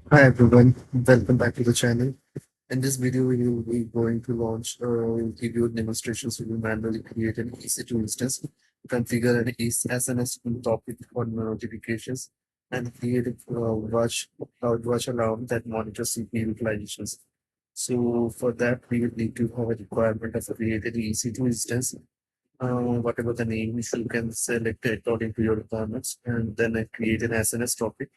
Hi everyone, welcome back to the channel. In this video, we will be going to launch give you demonstrations. We will manually create an EC2 instance, configure an SNS topic for notifications, and create a CloudWatch alarm that monitors CPU utilizations. So for that, we will need to have a requirement of creating an EC2 instance. Whatever the name is, you can select it according to your requirements, and then create an SNS topic.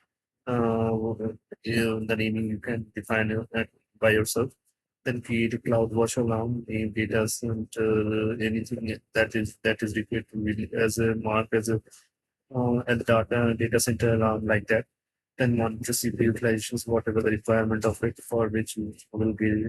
The naming you can define it by yourself. Then create a CloudWatch alarm, name data, and anything that is required to be as a mark as a data center alarm like that. Then monitor CPU utilizations, whatever the requirement of it, for which you will be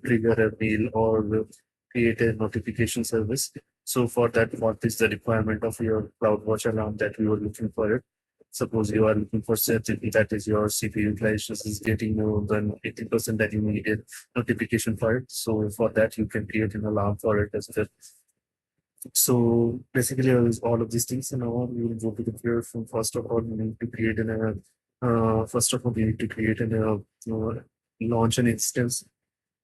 trigger a mail or will create a notification service. So for that, what is the requirement of your CloudWatch alarm that you are looking for it? Suppose you are looking for certainty that is your CPU utilizations is getting more than 80%, that you need a notification for it. So for that, you can create an alarm for it as well. So basically, all of these things, and now we will go to the clear from. First of all, we need to create an first of all, we need to create an launch an instance.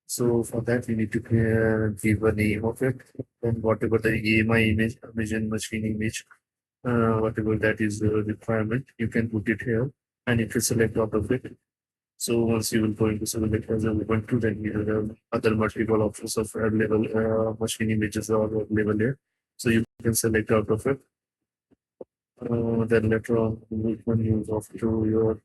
So for that, we need to give a name of it, and whatever the AMI image, vision machine image, whatever that is the requirement, you can put it here, and if you select out of it. So once you will going to select as a Ubuntu, then you have other multiple options of available machine images are available here. So you can select out of it. Then later on, you can use off to your.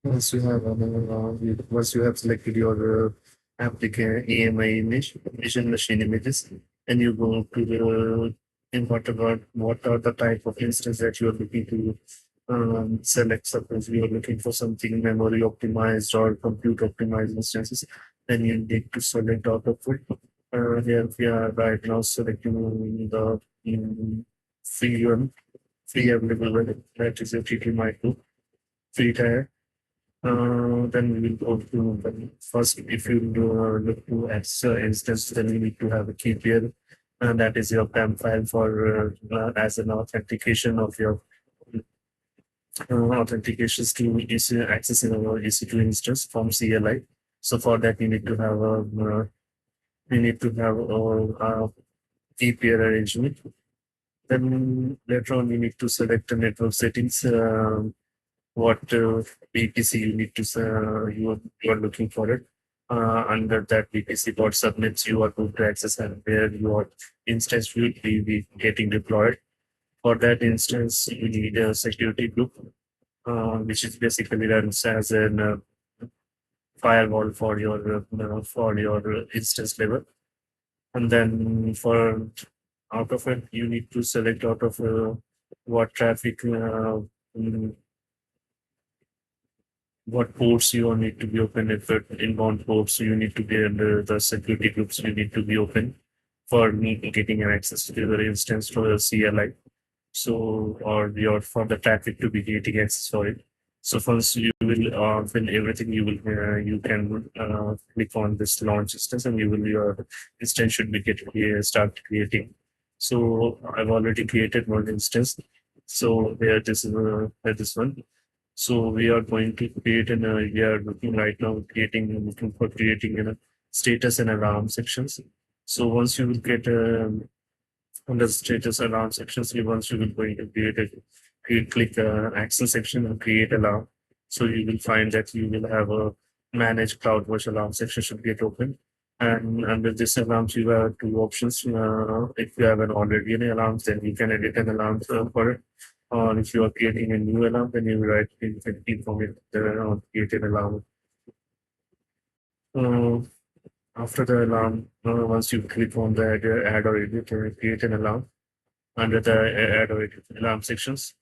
Once you have selected your application AMI image, vision machine images, and you go to the in what are the type of instance that you are looking to select. Suppose you are looking for something memory optimized or compute optimized instances, then you need to select out of it. Here we are right now selecting the free one, free available one, that is a TT micro free tier. Then we will go to the first. If you look to instance, then you need to have a key pair, and that is your PAM file for as an authentication of your authentications to accessing our EC2 instance from CLI. So for that, you need to have a key pair arrangement. Then later on, you need to select the network settings. What VPC you need to you are looking for it. Under that VPC, what subnets you are going to access and where your instance will be getting deployed. For that instance, you need a security group, which is basically runs as an firewall for your instance level. And then for out of it, you need to select out of what traffic mm, what ports you need to be open. If it inbound ports, you need to be under the security groups, you need to be open for me getting an access to the instance to the CLI. So, or your for the traffic to be getting access for it. So once you will fill everything, you can click on this launch instance, and your instance should be start creating. So I've already created one instance. So here this one. So we are going to create we are looking right now looking for creating status and alarm sections. So once you will get under status alarm sections, once you will going to create a click action section and create alarm. So you will find that you will have a manage CloudWatch alarm section should get open. And under this alarms, you have two options. If you have an already an alarm, then you can edit an alarm for it. Or if you are creating a new alarm, then you write you can inform it create an alarm. Uh, After the alarm, once you click on the add or edit or create an alarm under the add or edit alarm sections,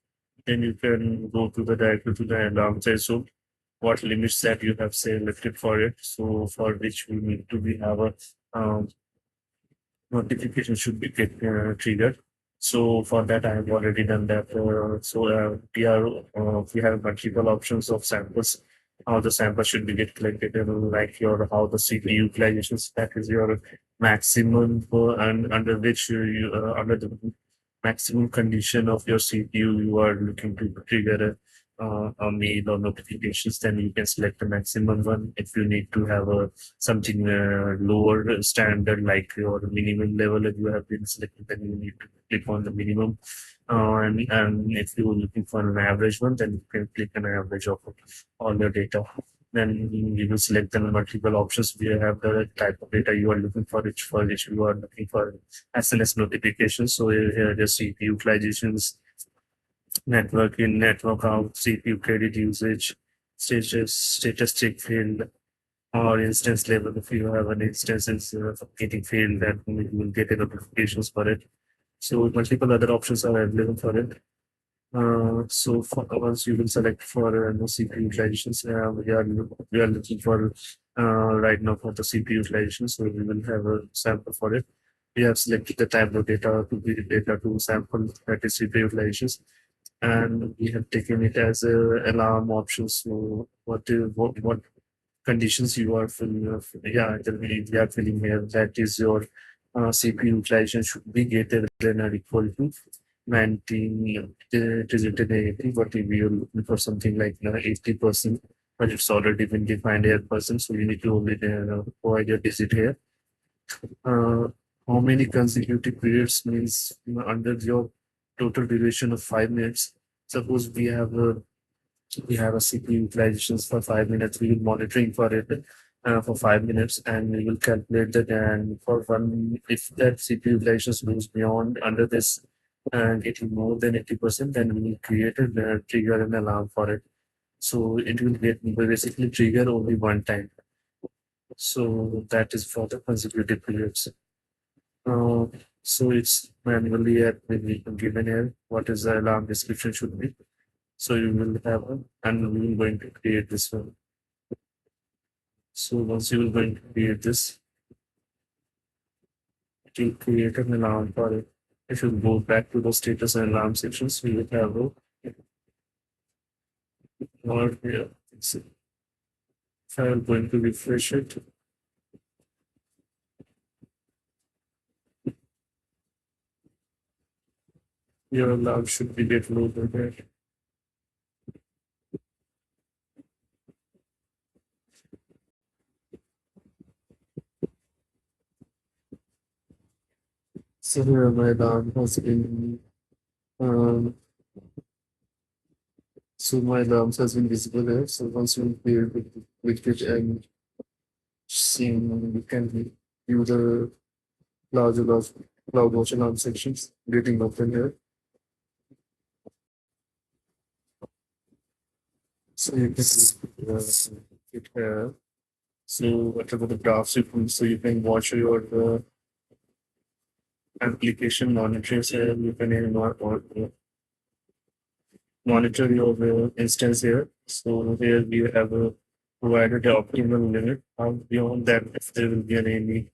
then you can go to the directly to the alarm threshold, what limits that you have selected for it. So for which we need to be have a notification should be get, triggered. So for that, I have already done that. We have multiple options of samples. How the sample should be get collected, and like your how the CPU utilizations. That is your maximum for, and under which under the maximum condition of your CPU you are looking to trigger a mail or notifications. Then you can select the maximum one. If you need to have a something lower standard like your minimum level that you have been selected, then you need to click on the minimum. And if you're looking for an average one, then you can click an average of all your data. Then you will select the multiple options. We have the type of data you are looking for which you are looking for SMS notifications. So here the CPU utilizations, network in, network out, CPU credit usage, statistic field, or instance level. If you have an instance is getting failed, then you will get a notifications for it. So multiple other options are available for it. So for, once you will select for no CPU utilizations, we are looking for right now for the CPU utilization. So we will have a sample for it. We have selected the type of data to be data to sample, that is CPU utilizations, and we have taken it as a alarm option. So what conditions you are filling up. Yeah, we are filling here. That is your CPU utilization should be greater than or equal to 19. It is written 80, but if you're looking for something like 80%, but it's already been defined here percent, so you need to only provide your digit here. Uh, how many consecutive periods means under your total duration of 5 minutes. Suppose we have a CPU utilizations for 5 minutes. We will monitoring for it for 5 minutes, and we will calculate that. And for one, if that CPU utilization goes beyond under this and getting more than 80%, then we will create a trigger an alarm for it. So it will get basically trigger only one time. So that is for the consecutive periods. Uh, so it's manually given here what is the alarm description should be. So you will have and we will going to create this one. So once you will going to create this, it will create an alarm for it. If you go back to the status and alarm sections, we will have a or here. If I am going to refresh it, your alarm should be get loaded there. So here my alarm has been um, so my alarms has been visible here. So once you be able to click it and see, you can view the large CloudWatch alarm sections getting open here. So you can it here. So whatever the graphs you can, so you can watch your application monitors here. You can monitor your instance here. So here we have provided the optimal limit. Beyond that, if there will be any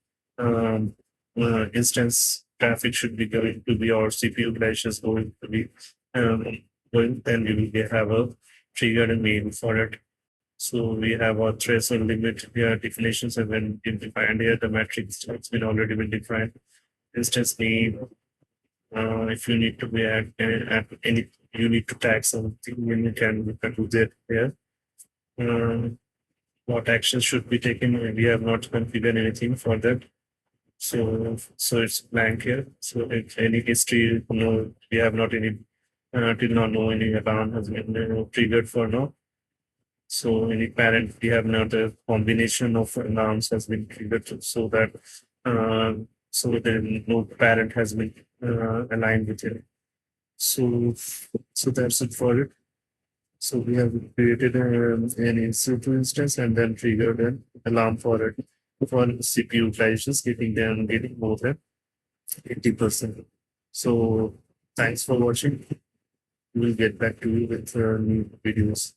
instance traffic should be going to be or CPU utilization is going to be going, then we will have a triggered mail for it. So we have our threshold limit here, definitions have been defined here, the matrix has been already been defined. Instance name, if you need to be at any, you need to tag something, then you can do that here. What actions should be taken? We have not configured anything for that. So it's blank here. So if any history, no, we have not any, till now, no any alarm has been triggered for now. So any parent, we have now the combination of alarms has been triggered so that so then no parent has been aligned with it. So that's it for it. So we have created an instance and then triggered an alarm for it for CPU utilizations, getting more than 80%. So thanks for watching. We will get back to you with new videos.